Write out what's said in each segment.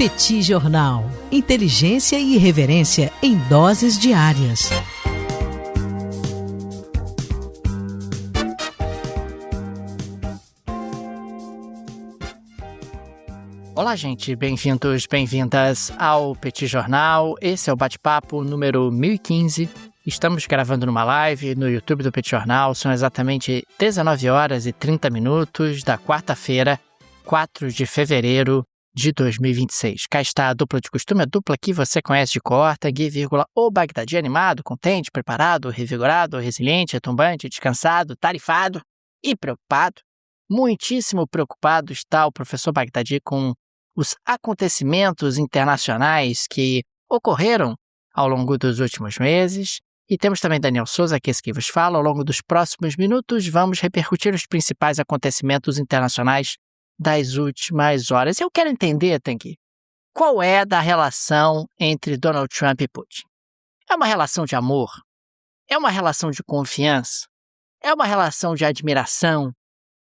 Petit Jornal. Inteligência e irreverência em doses diárias. Olá, gente. Bem-vindos, bem-vindas ao Petit Jornal. Esse é o bate-papo número 1015. Estamos gravando numa live no YouTube do Petit Jornal. São exatamente 19 horas e 30 minutos da quarta-feira, 4 de fevereiro de 2026. Cá está a dupla de costume, a dupla que você conhece de cor, Tanguy, o Bagdadi, animado, contente, preparado, revigorado, resiliente, retumbante, descansado, tarifado e preocupado. Muitíssimo preocupado está o professor Bagdadi com os acontecimentos internacionais que ocorreram ao longo dos últimos meses. E temos também Daniel Souza, que é esse que vos fala. Ao longo dos próximos minutos, vamos repercutir os principais acontecimentos internacionais das últimas horas. Eu quero entender, Tanguy, qual é da relação entre Donald Trump e Putin? É uma relação de amor? É uma relação de confiança? É uma relação de admiração?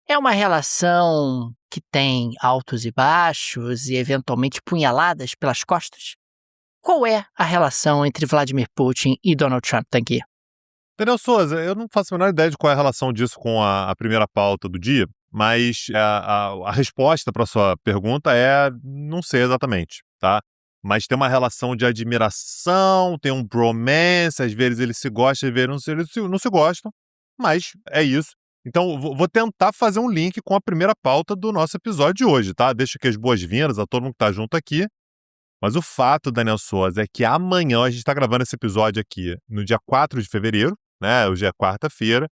É uma relação que tem altos e baixos e, eventualmente, punhaladas pelas costas? Qual é a relação entre Vladimir Putin e Donald Trump, Tanguy? Daniel Souza, eu não faço a menor ideia de qual é a relação disso com a primeira pauta do dia, mas a resposta para a sua pergunta é não sei exatamente, tá? Mas tem uma relação de admiração, tem um bromance, às vezes eles se gostam, às vezes eles não se gostam, mas é isso. Então, vou tentar fazer um link com a primeira pauta do nosso episódio de hoje, tá? Deixo aqui as boas-vindas a todo mundo que tá junto aqui. Mas o fato, Daniel Souza, é que amanhã, a gente está gravando esse episódio aqui no dia 4 de fevereiro, né? Hoje é quarta-feira.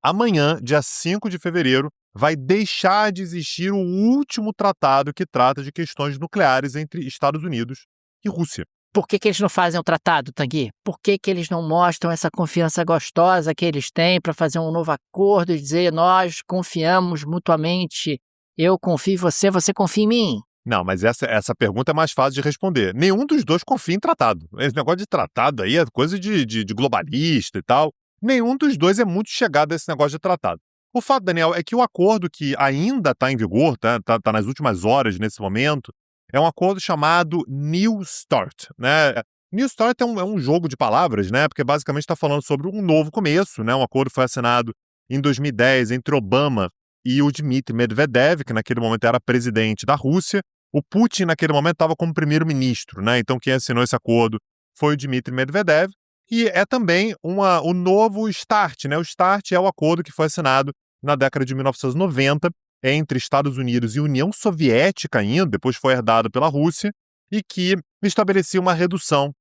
Amanhã, dia 5 de fevereiro, vai deixar de existir o último tratado que trata de questões nucleares entre Estados Unidos e Rússia. Por que eles não fazem o tratado, Tanguy? Por que eles não mostram essa confiança gostosa que eles têm para fazer um novo acordo e dizer nós confiamos mutuamente, eu confio em você, você confia em mim? Não, mas essa pergunta é mais fácil de responder. Nenhum dos dois confia em tratado. Esse negócio de tratado aí é coisa de globalista e tal. Nenhum dos dois é muito chegado a esse negócio de tratado. O fato, Daniel, é que o acordo que ainda está em vigor, tá nas últimas horas nesse momento, é um acordo chamado New START, né? New START é um jogo de palavras, né? Porque basicamente está falando sobre um novo começo, né? Um acordo foi assinado em 2010 entre Obama e o Dmitry Medvedev, que naquele momento era presidente da Rússia. O Putin, naquele momento, estava como primeiro-ministro, né? Então, quem assinou esse acordo foi o Dmitry Medvedev. E é também o novo START, né? O START é o acordo que foi assinado na década de 1990 entre Estados Unidos e União Soviética ainda, depois foi herdado pela Rússia, e que estabelecia uma redução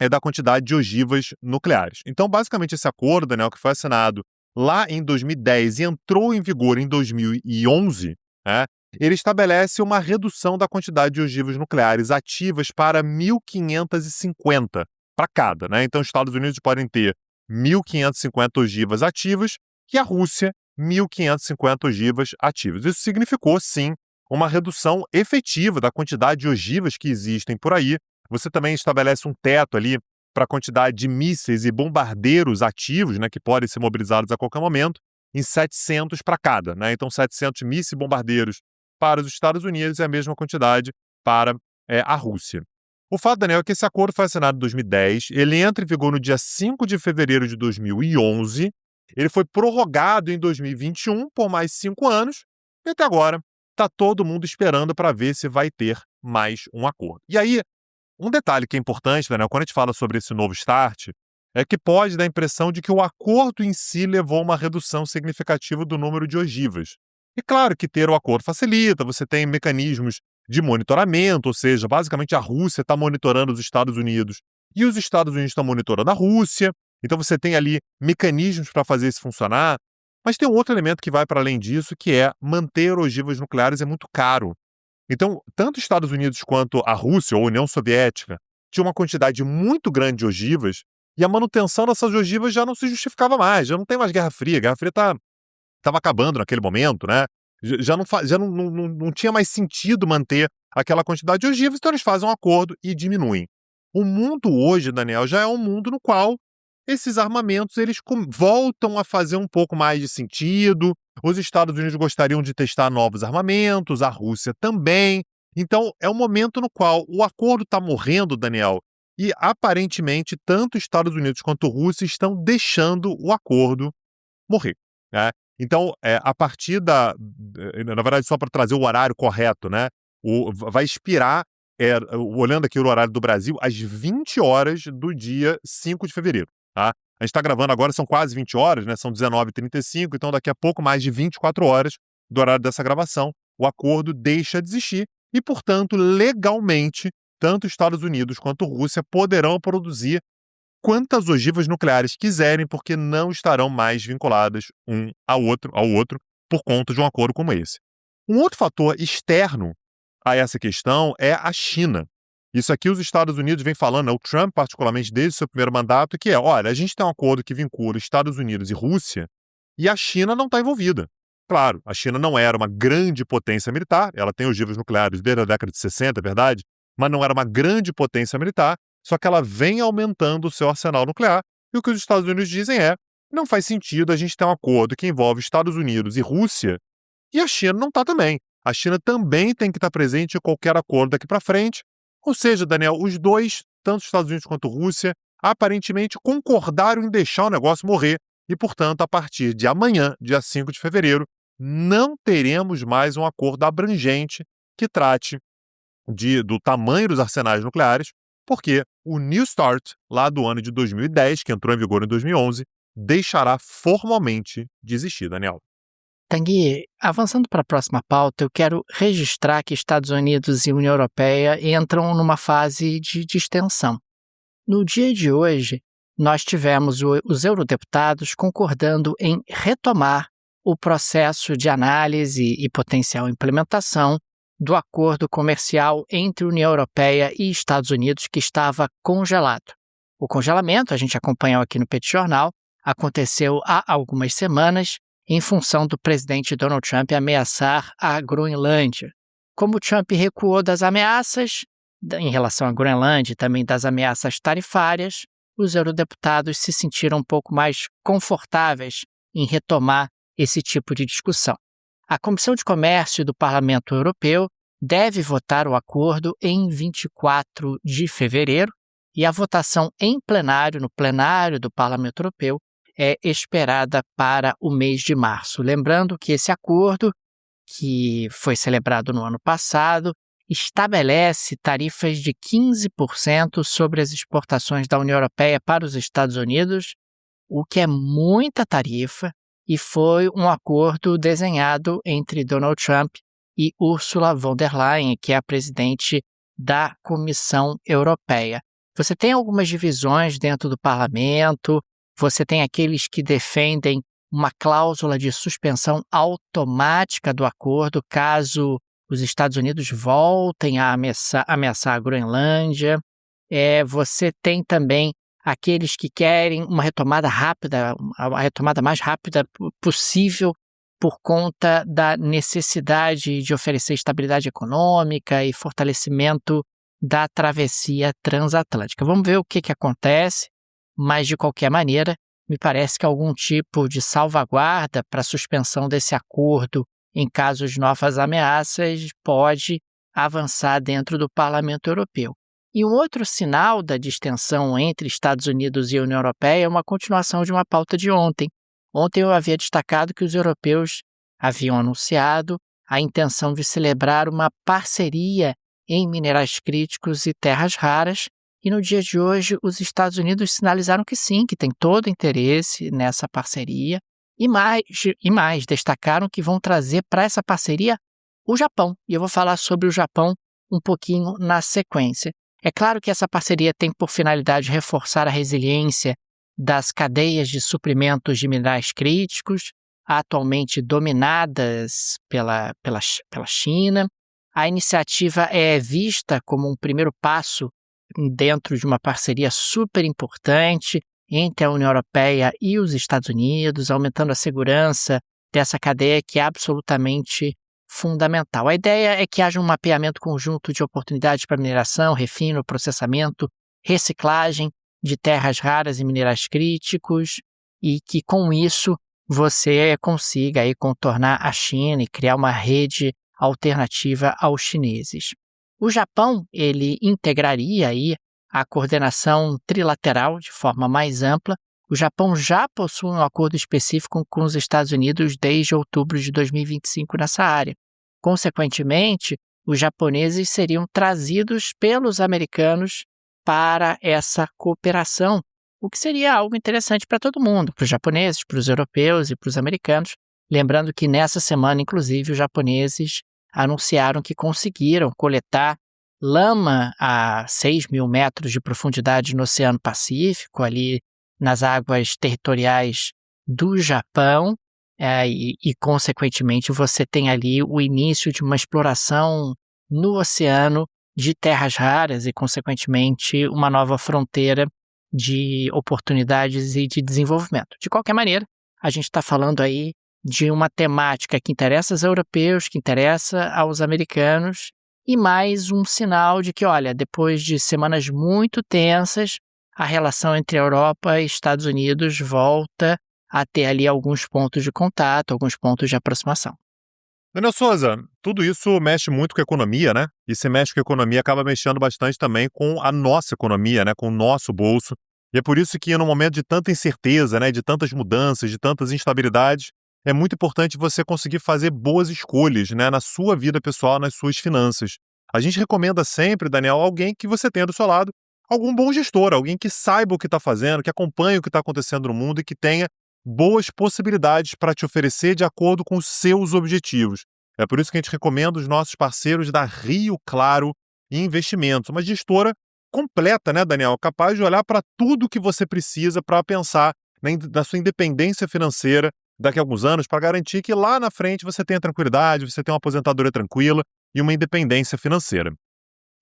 da quantidade de ogivas nucleares. Então, basicamente, esse acordo, Daniel, que foi assinado lá em 2010 e entrou em vigor em 2011, né? Ele estabelece uma redução da quantidade de ogivas nucleares ativas para 1.550 para cada, né? Então, os Estados Unidos podem ter 1.550 ogivas ativas e a Rússia 1.550 ogivas ativas. Isso significou, sim, uma redução efetiva da quantidade de ogivas que existem por aí. Você também estabelece um teto ali para a quantidade de mísseis e bombardeiros ativos, né, que podem ser mobilizados a qualquer momento, em 700 para cada, né? Então, 700 mísseis e bombardeiros para os Estados Unidos é a mesma quantidade para a Rússia. O fato, Daniel, é que esse acordo foi assinado em 2010, ele entra em vigor no dia 5 de fevereiro de 2011, ele foi prorrogado em 2021 por mais 5 anos, e até agora está todo mundo esperando para ver se vai ter mais um acordo. E aí, um detalhe que é importante, Daniel, quando a gente fala sobre esse novo START, é que pode dar a impressão de que o acordo em si levou a uma redução significativa do número de ogivas. E claro que ter o acordo facilita, você tem mecanismos de monitoramento, ou seja, basicamente a Rússia está monitorando os Estados Unidos e os Estados Unidos estão monitorando a Rússia, então você tem ali mecanismos para fazer isso funcionar, mas tem um outro elemento que vai para além disso, que é manter ogivas nucleares é muito caro. Então, tanto os Estados Unidos quanto a Rússia ou a União Soviética tinham uma quantidade muito grande de ogivas e a manutenção dessas ogivas já não se justificava mais, já não tem mais Guerra Fria, a Guerra Fria estava acabando naquele momento, né? Já não tinha mais sentido manter aquela quantidade de ogivas, então eles fazem um acordo e diminuem. O mundo hoje, Daniel, já é um mundo no qual esses armamentos eles voltam a fazer um pouco mais de sentido. Os Estados Unidos gostariam de testar novos armamentos, a Rússia também. Então, é um momento no qual o acordo está morrendo, Daniel, e aparentemente tanto Estados Unidos quanto Rússia estão deixando o acordo morrer, né? Então, a partir na verdade, só para trazer o horário correto, né? Vai expirar, olhando aqui o horário do Brasil, às 20 horas do dia 5 de fevereiro, tá? A gente está gravando agora, são quase 20 horas, né? São 19h35, então daqui a pouco mais de 24 horas do horário dessa gravação, o acordo deixa de existir e, portanto, legalmente, tanto Estados Unidos quanto Rússia poderão produzir quantas ogivas nucleares quiserem, porque não estarão mais vinculadas um ao outro por conta de um acordo como esse. Um outro fator externo a essa questão é a China. Isso aqui os Estados Unidos vem falando, o Trump particularmente desde o seu primeiro mandato, que olha, a gente tem um acordo que vincula Estados Unidos e Rússia e a China não está envolvida. Claro, a China não era uma grande potência militar, ela tem ogivas nucleares desde a década de 60, é verdade, mas não era uma grande potência militar, só que ela vem aumentando o seu arsenal nuclear, e o que os Estados Unidos dizem não faz sentido a gente ter um acordo que envolve Estados Unidos e Rússia, e a China não está também. A China também tem que estar presente em qualquer acordo daqui para frente. Ou seja, Daniel, os dois, tanto os Estados Unidos quanto a Rússia, aparentemente concordaram em deixar o negócio morrer, e, portanto, a partir de amanhã, dia 5 de fevereiro, não teremos mais um acordo abrangente que trate do tamanho dos arsenais nucleares, porque o New START, lá do ano de 2010, que entrou em vigor em 2011, deixará formalmente de existir, Daniel. Tanguy, avançando para a próxima pauta, eu quero registrar que Estados Unidos e União Europeia entram numa fase de distensão. No dia de hoje, nós tivemos os eurodeputados concordando em retomar o processo de análise e potencial implementação do acordo comercial entre União Europeia e Estados Unidos, que estava congelado. O congelamento, a gente acompanhou aqui no Petit Jornal, aconteceu há algumas semanas em função do presidente Donald Trump ameaçar a Groenlândia. Como Trump recuou das ameaças em relação à Groenlândia e também das ameaças tarifárias, os eurodeputados se sentiram um pouco mais confortáveis em retomar esse tipo de discussão. A Comissão de Comércio do Parlamento Europeu deve votar o acordo em 24 de fevereiro e a votação em plenário, no plenário do Parlamento Europeu, é esperada para o mês de março. Lembrando que esse acordo, que foi celebrado no ano passado, estabelece tarifas de 15% sobre as exportações da União Europeia para os Estados Unidos, o que é muita tarifa, e foi um acordo desenhado entre Donald Trump e Ursula von der Leyen, que é a presidente da Comissão Europeia. Você tem algumas divisões dentro do parlamento, você tem aqueles que defendem uma cláusula de suspensão automática do acordo caso os Estados Unidos voltem a ameaçar a Groenlândia. Você tem também aqueles que querem uma retomada rápida, a retomada mais rápida possível por conta da necessidade de oferecer estabilidade econômica e fortalecimento da travessia transatlântica. Vamos ver o que acontece, mas de qualquer maneira, me parece que algum tipo de salvaguarda para a suspensão desse acordo em caso de novas ameaças pode avançar dentro do Parlamento Europeu. E um outro sinal da distensão entre Estados Unidos e União Europeia é uma continuação de uma pauta de ontem. Ontem eu havia destacado que os europeus haviam anunciado a intenção de celebrar uma parceria em minerais críticos e terras raras, e no dia de hoje os Estados Unidos sinalizaram que sim, que tem todo interesse nessa parceria, e mais, destacaram que vão trazer para essa parceria o Japão, e eu vou falar sobre o Japão um pouquinho na sequência. É claro que essa parceria tem por finalidade reforçar a resiliência das cadeias de suprimentos de minerais críticos, atualmente dominadas pela China. A iniciativa é vista como um primeiro passo dentro de uma parceria super importante entre a União Europeia e os Estados Unidos, aumentando a segurança dessa cadeia que é absolutamente fundamental. A ideia é que haja um mapeamento conjunto de oportunidades para mineração, refino, processamento, reciclagem de terras raras e minerais críticos e que com isso você consiga aí contornar a China e criar uma rede alternativa aos chineses. O Japão, ele integraria aí a coordenação trilateral de forma mais ampla. O Japão já possui um acordo específico com os Estados Unidos desde outubro de 2025 nessa área. Consequentemente, os japoneses seriam trazidos pelos americanos para essa cooperação, o que seria algo interessante para todo mundo, para os japoneses, para os europeus e para os americanos. Lembrando que nessa semana, inclusive, os japoneses anunciaram que conseguiram coletar lama a 6.000 metros de profundidade no Oceano Pacífico, ali nas águas territoriais do Japão, consequentemente, você tem ali o início de uma exploração no oceano de terras raras e, consequentemente, uma nova fronteira de oportunidades e de desenvolvimento. De qualquer maneira, a gente está falando aí de uma temática que interessa aos europeus, que interessa aos americanos, e mais um sinal de que, olha, depois de semanas muito tensas, a relação entre a Europa e Estados Unidos volta a ter ali alguns pontos de contato, alguns pontos de aproximação. Daniel Souza, tudo isso mexe muito com a economia, né? E se mexe com a economia, acaba mexendo bastante também com a nossa economia, né? Com o nosso bolso. E é por isso que, num momento de tanta incerteza, né? De tantas mudanças, de tantas instabilidades, é muito importante você conseguir fazer boas escolhas, né? Na sua vida pessoal, nas suas finanças. A gente recomenda sempre, Daniel, alguém que você tenha do seu lado, algum bom gestor, alguém que saiba o que está fazendo, que acompanhe o que está acontecendo no mundo e que tenha boas possibilidades para te oferecer de acordo com os seus objetivos. É por isso que a gente recomenda os nossos parceiros da Rio Claro Investimentos, uma gestora completa, né, Daniel? Capaz de olhar para tudo que você precisa para pensar na sua independência financeira daqui a alguns anos, para garantir que lá na frente você tenha tranquilidade, você tenha uma aposentadoria tranquila e uma independência financeira.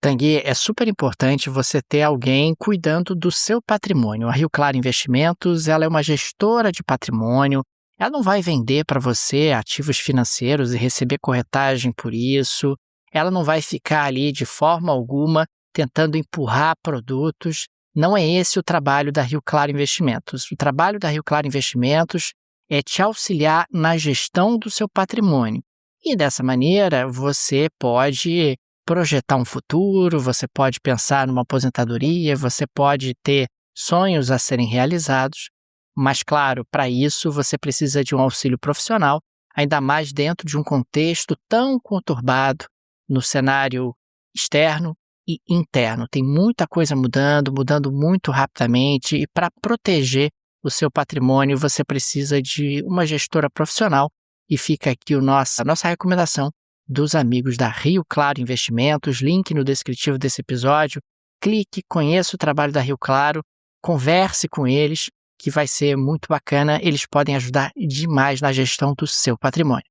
Tanguy, é super importante você ter alguém cuidando do seu patrimônio. A Rio Claro Investimentos, ela é uma gestora de patrimônio, ela não vai vender para você ativos financeiros e receber corretagem por isso, ela não vai ficar ali de forma alguma tentando empurrar produtos. Não é esse o trabalho da Rio Claro Investimentos. O trabalho da Rio Claro Investimentos é te auxiliar na gestão do seu patrimônio. E dessa maneira, você pode projetar um futuro, você pode pensar numa aposentadoria, você pode ter sonhos a serem realizados, mas, claro, para isso você precisa de um auxílio profissional, ainda mais dentro de um contexto tão conturbado no cenário externo e interno. Tem muita coisa mudando muito rapidamente, e para proteger o seu patrimônio você precisa de uma gestora profissional, e fica aqui a nossa recomendação dos amigos da Rio Claro Investimentos, link no descritivo desse episódio. Clique, conheça o trabalho da Rio Claro, converse com eles, que vai ser muito bacana. Eles podem ajudar demais na gestão do seu patrimônio.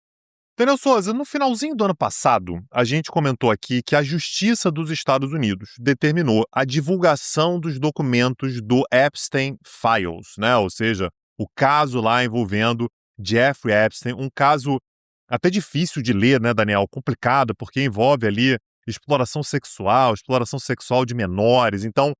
Daniel Souza, no finalzinho do ano passado, a gente comentou aqui que a Justiça dos Estados Unidos determinou a divulgação dos documentos do Epstein Files, né? Ou seja, o caso lá envolvendo Jeffrey Epstein, um caso até difícil de ler, né, Daniel? Complicado, porque envolve ali exploração sexual de menores. Então,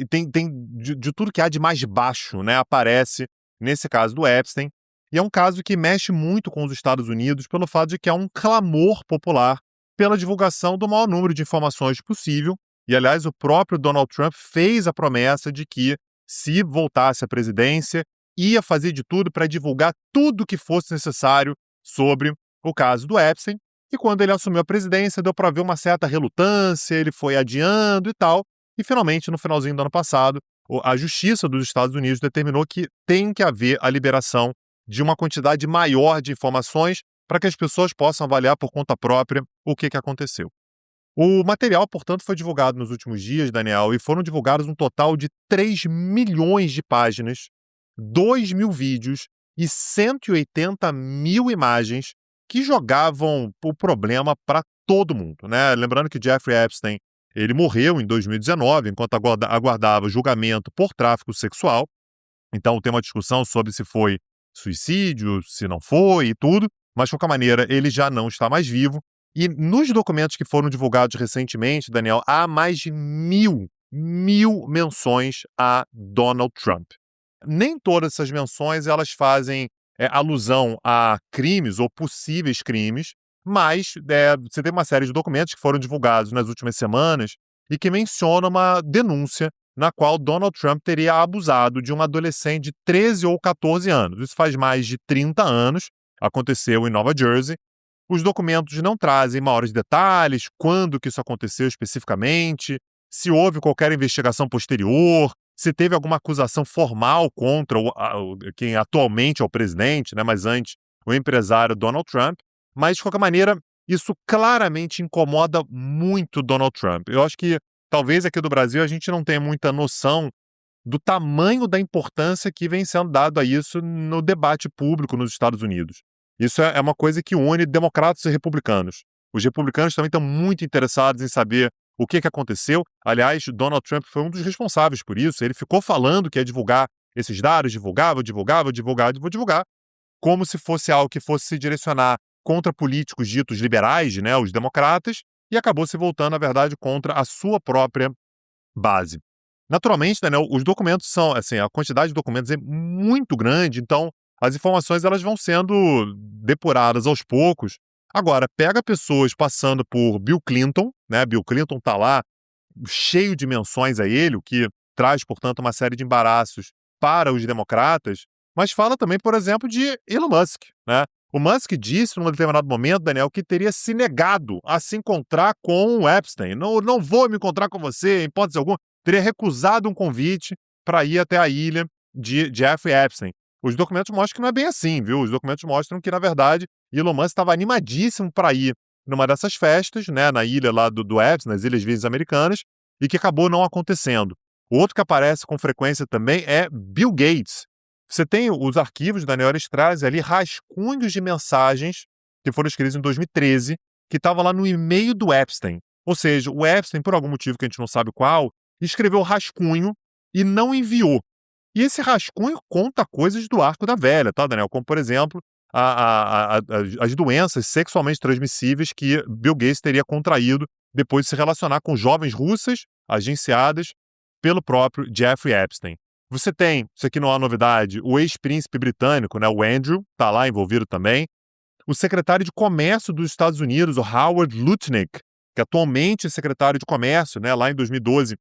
tem de tudo que há de mais baixo, né, aparece nesse caso do Epstein. E é um caso que mexe muito com os Estados Unidos pelo fato de que há um clamor popular pela divulgação do maior número de informações possível. E, aliás, o próprio Donald Trump fez a promessa de que, se voltasse à presidência, ia fazer de tudo para divulgar tudo que fosse necessário sobre o caso do Epstein. E quando ele assumiu a presidência, deu para ver uma certa relutância, ele foi adiando e tal. E, finalmente, no finalzinho do ano passado, a Justiça dos Estados Unidos determinou que tem que haver a liberação de uma quantidade maior de informações para que as pessoas possam avaliar por conta própria o que aconteceu. O material, portanto, foi divulgado nos últimos dias, Daniel, e foram divulgados um total de 3 milhões de páginas, 2.000 vídeos e 180 mil imagens que jogavam o problema para todo mundo, né? Lembrando que Jeffrey Epstein, ele morreu em 2019, enquanto aguardava julgamento por tráfico sexual. Então tem uma discussão sobre se foi suicídio, se não foi e tudo, mas de qualquer maneira ele já não está mais vivo. E nos documentos que foram divulgados recentemente, Daniel, há mais de mil menções a Donald Trump. Nem todas essas menções elas fazem alusão a crimes ou possíveis crimes, Mas você tem uma série de documentos que foram divulgados nas últimas semanas e que mencionam uma denúncia na qual Donald Trump teria abusado de uma adolescente de 13 ou 14 anos. Isso faz mais de 30 anos, aconteceu em Nova Jersey. Os documentos não trazem maiores detalhes, quando que isso aconteceu especificamente, se houve qualquer investigação posterior, se teve alguma acusação formal contra quem atualmente é o presidente, né, mas antes o empresário Donald Trump. Mas, de qualquer maneira, isso claramente incomoda muito Donald Trump. Eu acho que talvez aqui do Brasil a gente não tenha muita noção do tamanho da importância que vem sendo dado a isso no debate público nos Estados Unidos. Isso é uma coisa que une democratas e republicanos. Os republicanos também estão muito interessados em saber o que aconteceu. Aliás, Donald Trump foi um dos responsáveis por isso. Ele ficou falando que ia divulgar esses dados, divulgar, como se fosse algo que fosse se direcionar contra políticos ditos liberais, né, os democratas, e acabou se voltando, na verdade, contra a sua própria base. Naturalmente, Daniel, os documentos são, assim, a quantidade de documentos é muito grande, então as informações elas vão sendo depuradas aos poucos. Agora, pega pessoas passando por Bill Clinton, né? Bill Clinton está lá cheio de menções a ele, o que traz, portanto, uma série de embaraços para os democratas, mas fala também, por exemplo, de Elon Musk, né? O Musk disse, num determinado momento, Daniel, que teria se negado a se encontrar com o Epstein. Não vou me encontrar com você, em hipótese alguma. Teria recusado um convite para ir até a ilha de Jeffrey Epstein. Os documentos mostram que não é bem assim, viu? Os documentos mostram que, na verdade, Elon Musk estava animadíssimo para ir numa dessas festas, né, na ilha lá do Epstein, nas Ilhas Virgens Americanas, e que acabou não acontecendo. O outro que aparece com frequência também é Bill Gates. Você tem os arquivos, Daniel, eles trazem ali rascunhos de mensagens que foram escritos em 2013, que estavam lá no e-mail do Epstein. Ou seja, o Epstein, por algum motivo que a gente não sabe qual, escreveu rascunho e não enviou. E esse rascunho conta coisas do arco da velha, tá, Daniel? Como, por exemplo, as doenças sexualmente transmissíveis que Bill Gates teria contraído depois de se relacionar com jovens russas agenciadas pelo próprio Jeffrey Epstein. Você tem, isso aqui não é novidade, o ex-príncipe britânico, né, o Andrew, está lá envolvido também. O secretário de Comércio dos Estados Unidos, o Howard Lutnick, que atualmente é secretário de Comércio, né, lá em 2012,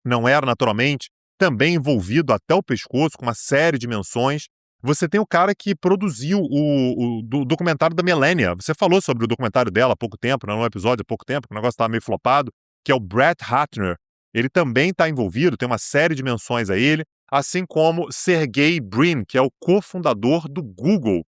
não era naturalmente, também envolvido até o pescoço com uma série de menções. Você tem o cara que produziu o documentário da Melania. Você falou sobre o documentário dela há pouco tempo, num episódio há pouco tempo, que o negócio estava meio flopado, que é o Brett Ratner. Ele também está envolvido, tem uma série de menções a ele, assim como Sergey Brin, que é o cofundador do Google.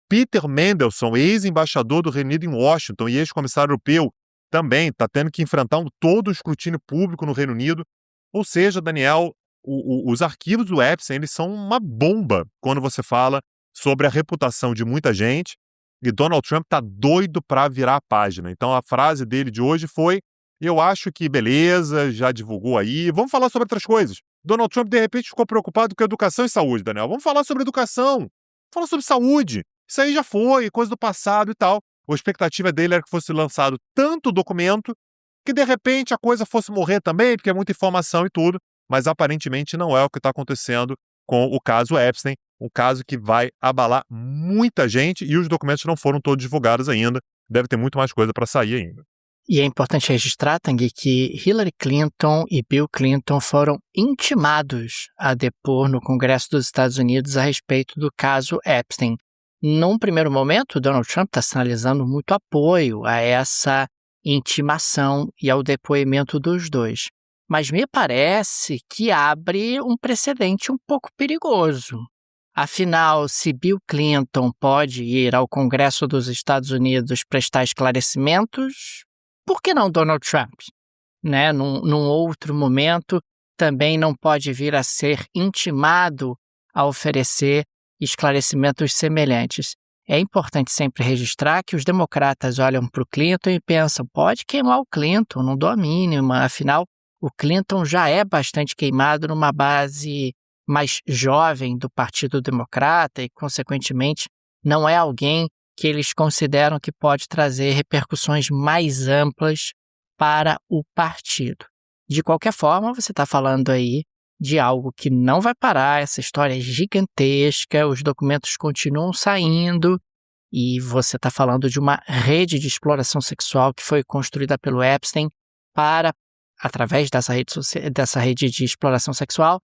Peter Mandelson, ex-embaixador do Reino Unido em Washington e ex-comissário europeu, também está tendo que enfrentar todo o escrutínio público no Reino Unido. Ou seja, Daniel, os arquivos do Epstein eles são uma bomba quando você fala sobre a reputação de muita gente, e Donald Trump está doido para virar a página. Então a frase dele de hoje foi: eu acho que beleza, já divulgou aí, vamos falar sobre outras coisas. Donald Trump de repente ficou preocupado com educação e saúde, Daniel. Vamos falar sobre educação, vamos falar sobre saúde. Isso aí já foi, coisa do passado e tal. A expectativa dele era que fosse lançado tanto documento que de repente a coisa fosse morrer também, porque é muita informação e tudo, mas aparentemente não é o que está acontecendo com o caso Epstein, um caso que vai abalar muita gente e os documentos não foram todos divulgados ainda, deve ter muito mais coisa para sair ainda. E é importante registrar, Tanguy, que Hillary Clinton e Bill Clinton foram intimados a depor no Congresso dos Estados Unidos a respeito do caso Epstein. Num primeiro momento, Donald Trump está sinalizando muito apoio a essa intimação e ao depoimento dos dois. Mas me parece que abre um precedente um pouco perigoso. Afinal, se Bill Clinton pode ir ao Congresso dos Estados Unidos prestar esclarecimentos, por que não Donald Trump? Né? Num outro momento, também não pode vir a ser intimado a oferecer esclarecimentos semelhantes. É importante sempre registrar que os democratas olham para o Clinton e pensam, pode queimar o Clinton, não dou a mínima, afinal, o Clinton já é bastante queimado numa base mais jovem do Partido Democrata e, consequentemente, não é alguém que eles consideram que pode trazer repercussões mais amplas para o partido. De qualquer forma, você está falando aí de algo que não vai parar, essa história é gigantesca, os documentos continuam saindo E você está falando de uma rede de exploração sexual que foi construída pelo Epstein para, através dessa rede de exploração sexual,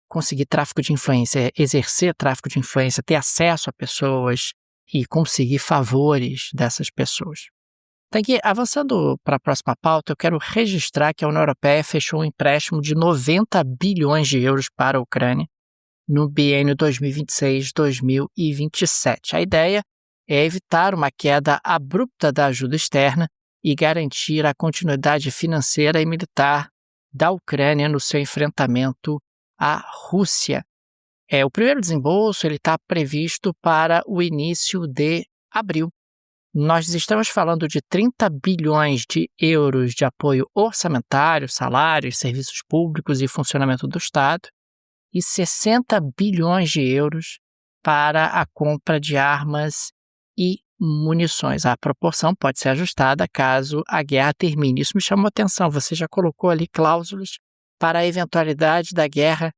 conseguir tráfico de influência, exercer tráfico de influência, ter acesso a pessoas e conseguir favores dessas pessoas. Então, aqui, avançando para a próxima pauta, eu quero registrar que a União Europeia fechou um empréstimo de 90 bilhões de euros para a Ucrânia no biênio 2026-2027. A ideia é evitar uma queda abrupta da ajuda externa e garantir a continuidade financeira e militar da Ucrânia no seu enfrentamento à Rússia. O primeiro desembolso está previsto para o início de abril. Nós estamos falando de 30 bilhões de euros de apoio orçamentário, salários, serviços públicos e funcionamento do Estado, e 60 bilhões de euros para a compra de armas e munições. A proporção pode ser ajustada caso a guerra termine. Isso me chamou a atenção. Você já colocou ali cláusulas para a eventualidade da guerra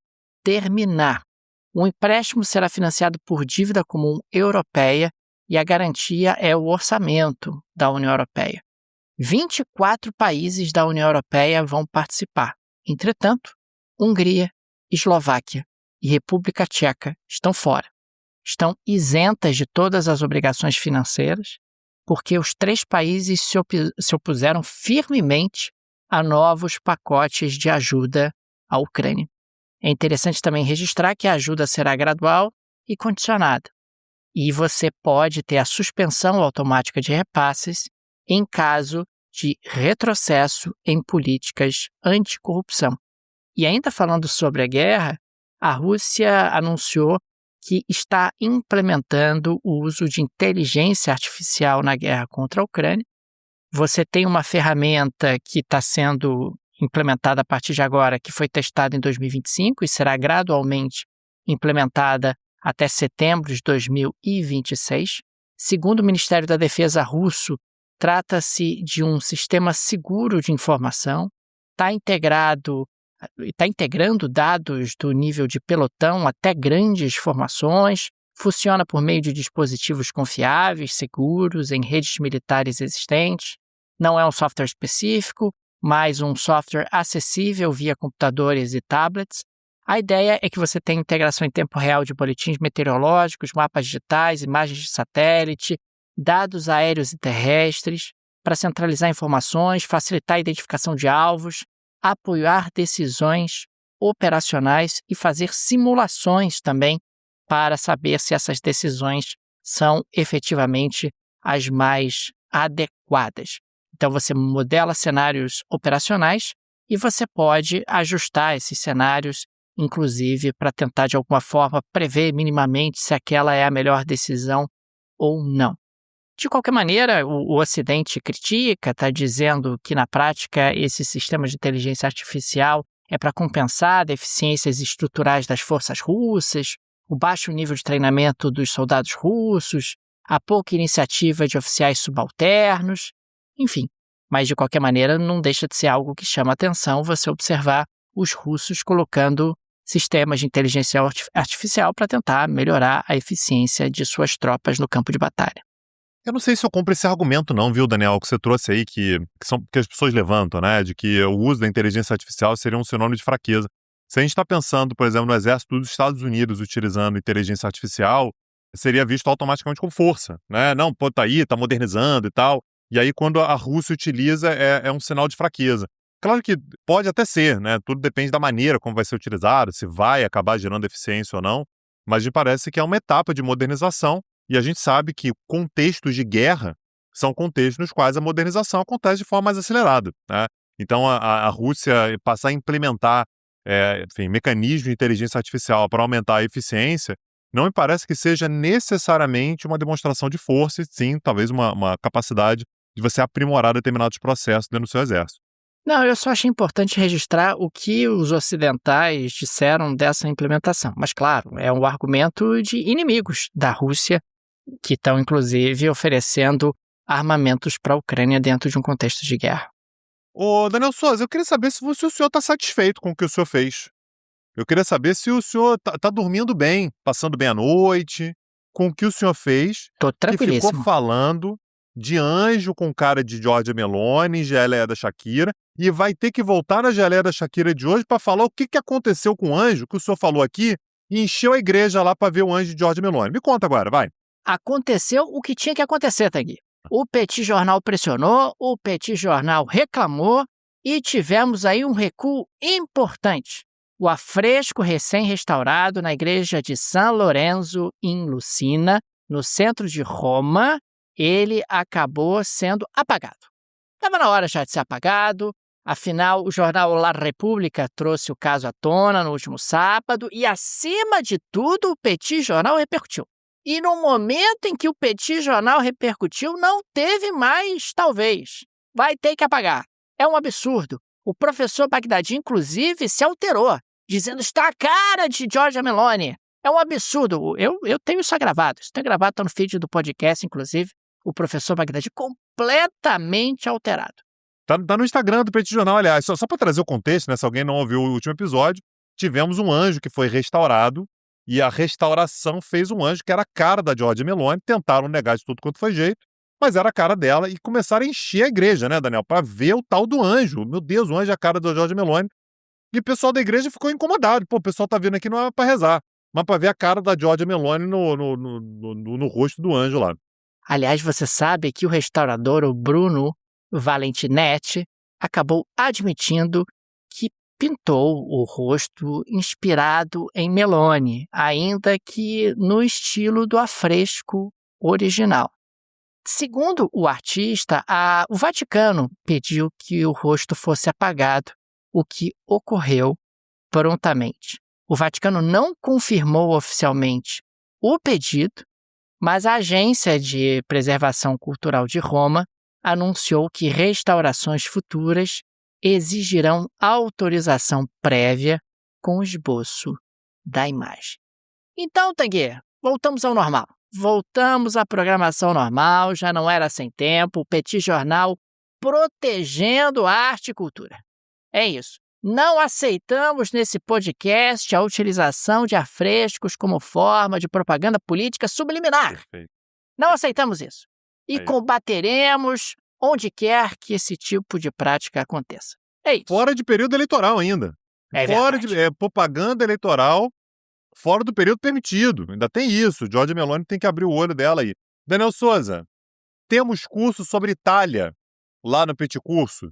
terminar. O empréstimo será financiado por dívida comum europeia e a garantia é o orçamento da União Europeia. 24 países da União Europeia vão participar. Entretanto, Hungria, Eslováquia e República Tcheca estão fora. Estão isentas de todas as obrigações financeiras, porque os 3 países se opuseram firmemente a novos pacotes de ajuda à Ucrânia. É interessante também registrar que a ajuda será gradual e condicionada, e você pode ter a suspensão automática de repasses em caso de retrocesso em políticas anticorrupção. E ainda falando sobre a guerra, a Rússia anunciou que está implementando o uso de inteligência artificial na guerra contra a Ucrânia. Você tem uma ferramenta que está sendo implementada a partir de agora, que foi testada em 2025 e será gradualmente implementada até setembro de 2026. Segundo o Ministério da Defesa russo, trata-se de um sistema seguro de informação, está integrando dados do nível de pelotão até grandes formações, funciona por meio de dispositivos confiáveis, seguros, em redes militares existentes. Não é um software específico, mas um software acessível via computadores e tablets. A ideia é que você tenha integração em tempo real de boletins meteorológicos, mapas digitais, imagens de satélite, dados aéreos e terrestres, para centralizar informações, facilitar a identificação de alvos, apoiar decisões operacionais e fazer simulações também para saber se essas decisões são efetivamente as mais adequadas. Então você modela cenários operacionais e você pode ajustar esses cenários, inclusive para tentar de alguma forma prever minimamente se aquela é a melhor decisão ou não. De qualquer maneira, o Ocidente critica, está dizendo que na prática esse sistema de inteligência artificial é para compensar deficiências estruturais das forças russas, o baixo nível de treinamento dos soldados russos, a pouca iniciativa de oficiais subalternos, enfim. Mas de qualquer maneira não deixa de ser algo que chama atenção você observar os russos colocando sistemas de inteligência artificial para tentar melhorar a eficiência de suas tropas no campo de batalha. Eu não sei se eu compro esse argumento não, viu, Daniel, que você trouxe aí, que as pessoas levantam, né, de que o uso da inteligência artificial seria um sinônimo de fraqueza. Se a gente está pensando, por exemplo, no exército dos Estados Unidos utilizando inteligência artificial, seria visto automaticamente como força, né? Não, pô, tá aí, tá modernizando e tal. E aí, quando a Rússia utiliza, é um sinal de fraqueza. Claro que pode até ser, né? Tudo depende da maneira como vai ser utilizado, se vai acabar gerando eficiência ou não, mas me parece que é uma etapa de modernização. E a gente sabe que contextos de guerra são contextos nos quais a modernização acontece de forma mais acelerada, né? Então, a Rússia passar a implementar mecanismos de inteligência artificial para aumentar a eficiência, não me parece que seja necessariamente uma demonstração de força, e sim, talvez uma capacidade de você aprimorar determinados processos dentro do seu exército. Não, eu só achei importante registrar o que os ocidentais disseram dessa implementação. Mas, claro, é um argumento de inimigos da Rússia, que estão, inclusive, oferecendo armamentos para a Ucrânia dentro de um contexto de guerra. Ô, Daniel Souza, eu queria saber se o senhor está satisfeito com o que o senhor fez. Eu queria saber se o senhor está dormindo bem, passando bem a noite. com o que o senhor fez, Tô que tranquilíssimo. ficou falando de anjo com cara de Giorgia Meloni, geleia da Shakira, e vai ter que voltar na geleia da Shakira de hoje para falar o que aconteceu com o anjo, que o senhor falou aqui, e encheu a igreja lá para ver o anjo de Giorgia Meloni. Me conta agora, vai. Aconteceu o que tinha que acontecer, Tanguy. O Petit Jornal pressionou, o Petit Jornal reclamou e tivemos aí um recuo importante. O afresco recém-restaurado na igreja de San Lorenzo, em Lucina, no centro de Roma, ele acabou sendo apagado. Estava na hora já de ser apagado, afinal o jornal La Repubblica trouxe o caso à tona no último sábado e, acima de tudo, o Petit Jornal repercutiu. E no momento em que o Petit Jornal repercutiu, não teve mais, talvez. Vai ter que apagar. É um absurdo. O professor Bagdadi, inclusive, se alterou, dizendo que está a cara de Giorgia Meloni. É um absurdo. Eu tenho isso gravado. Isso está gravado, está no feed do podcast, inclusive. O professor Bagdadi completamente alterado. Tá no Instagram do Petit Jornal, aliás. Só para trazer o contexto, né? Se alguém não ouviu o último episódio, tivemos um anjo que foi restaurado e a restauração fez um anjo que era a cara da Giorgia Meloni. Tentaram negar de tudo quanto foi jeito, mas era a cara dela e começaram a encher a igreja, né, Daniel? Para ver o tal do anjo. Meu Deus, o anjo é a cara da Giorgia Meloni. E o pessoal da igreja ficou incomodado. Pô, o pessoal tá vindo aqui não é para rezar, mas para ver a cara da Giorgia Meloni no rosto do anjo lá. Aliás, você sabe que o restaurador, o Bruno Valentinetti, acabou admitindo que pintou o rosto inspirado em Meloni, ainda que no estilo do afresco original. Segundo o artista, o Vaticano pediu que o rosto fosse apagado, o que ocorreu prontamente. O Vaticano não confirmou oficialmente o pedido, mas a Agência de Preservação Cultural de Roma anunciou que restaurações futuras exigirão autorização prévia com o esboço da imagem. Então, Tanguy, voltamos ao normal. Voltamos à programação normal, já não era sem tempo, o Petit Jornal protegendo arte e cultura. É isso. Não aceitamos nesse podcast a utilização de afrescos como forma de propaganda política subliminar. Perfeito. Não aceitamos isso. E combateremos onde quer que esse tipo de prática aconteça. É isso. Fora de período eleitoral ainda. Fora de propaganda eleitoral, fora do período permitido. Ainda tem isso. Giorgia Meloni tem que abrir o olho dela aí. Daniel Souza, temos curso sobre Itália lá no Petit Curso?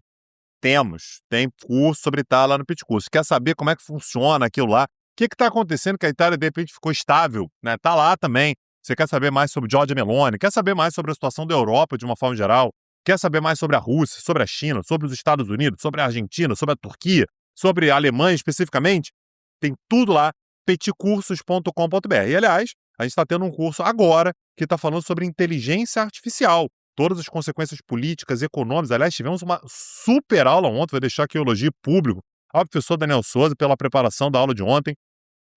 Tem curso sobre Itália lá no Petit Curso. Quer saber como é que funciona aquilo lá? O que está acontecendo que a Itália, de repente, ficou estável? Né? Tá lá também. Você quer saber mais sobre Giorgia Meloni? Quer saber mais sobre a situação da Europa de uma forma geral? Quer saber mais sobre a Rússia, sobre a China, sobre os Estados Unidos, sobre a Argentina, sobre a Turquia, sobre a Alemanha especificamente? Tem tudo lá, petcursos.com.br. E, aliás, a gente está tendo um curso agora que está falando sobre inteligência artificial. Todas as consequências políticas, econômicas. Aliás, tivemos uma super aula ontem, vou deixar aqui o elogio público ao professor Daniel Souza pela preparação da aula de ontem.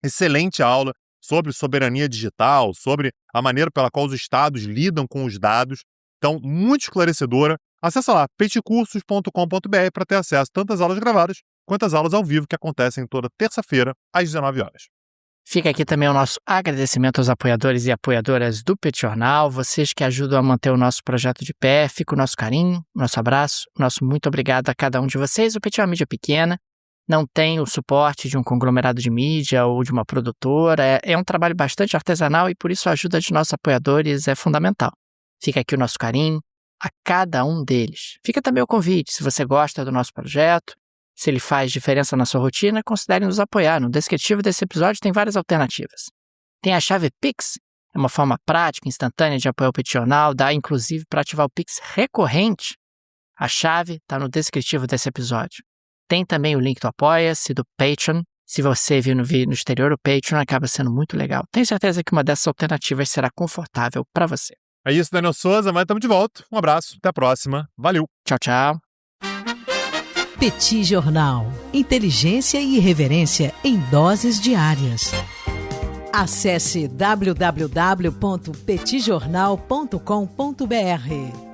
Excelente aula sobre soberania digital, sobre a maneira pela qual os estados lidam com os dados. Então, muito esclarecedora. Acesse lá, petcursos.com.br para ter acesso tanto às aulas gravadas quanto às aulas ao vivo que acontecem toda terça-feira às 19 horas. Fica aqui também o nosso agradecimento aos apoiadores e apoiadoras do Petit Jornal, vocês que ajudam a manter o nosso projeto de pé. Fica o nosso carinho, nosso abraço, nosso muito obrigado a cada um de vocês. O Petit é uma mídia pequena, não tem o suporte de um conglomerado de mídia ou de uma produtora, é um trabalho bastante artesanal e por isso a ajuda de nossos apoiadores é fundamental. Fica aqui o nosso carinho a cada um deles. Fica também o convite, se você gosta do nosso projeto, se ele faz diferença na sua rotina, considere nos apoiar. No descritivo desse episódio tem várias alternativas. Tem a chave Pix, é uma forma prática, instantânea de apoiar o Petit Jornal, dá inclusive para ativar o Pix recorrente. A chave está no descritivo desse episódio. Tem também o link do Apoia-se, do Patreon. Se você viu no exterior, o Patreon acaba sendo muito legal. Tenho certeza que uma dessas alternativas será confortável para você. É isso, Daniel Souza, mas estamos de volta. Um abraço, até a próxima. Valeu. Tchau, tchau. Petit Jornal. Inteligência e irreverência em doses diárias. Acesse www.petitjornal.com.br.